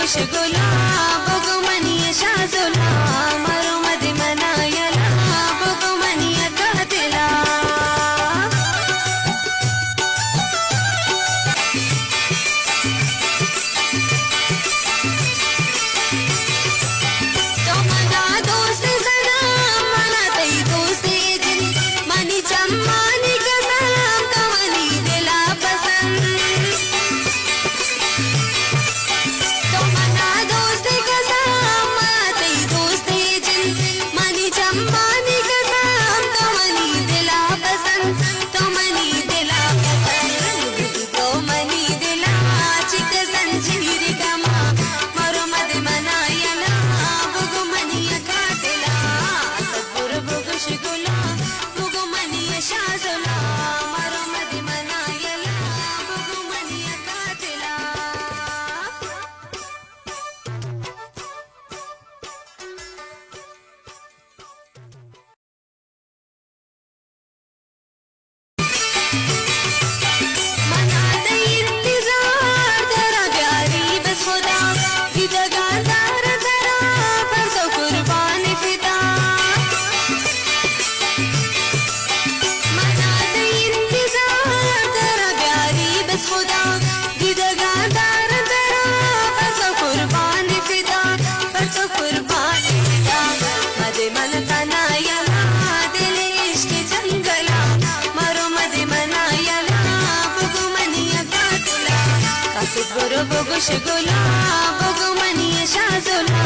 गुला बगु मनिया शाजुला मरो मदे मनायला बगु मनिया कातिला तो मना दोस्त सना मना तई दोस्त दिन मनी चम्मानी कसम तो मनी दिला पसंद तो मना दोस्त कसम तई दोस्त दिन मनी चम्मानी कसम तो मनी दिला पसंद तो मनी दिला पसंद तो मनी दिला चिक संजीर कमा मरो मद मनायला बुगु मनिया कातिला सतपुर बुगु शिगुला बुगु मनिया शाजुला मरो मद मनायला बुगु मनिया कातिला मना दे इंतजार तेरा प्यारी बस खुदा दगादार तेरा पर तो कुर्बान फिदा मना दे इंतजार तेरा प्यारी बस खुदा दगादार तेरा पर तो कुर्बान फिदा मदे मन तनायला दिल इश्क जंगला मरो मदे मनायला बुगु मनिया कातिला कासिद बुरो बुगु शिगुला बुगु मनिया शाजुला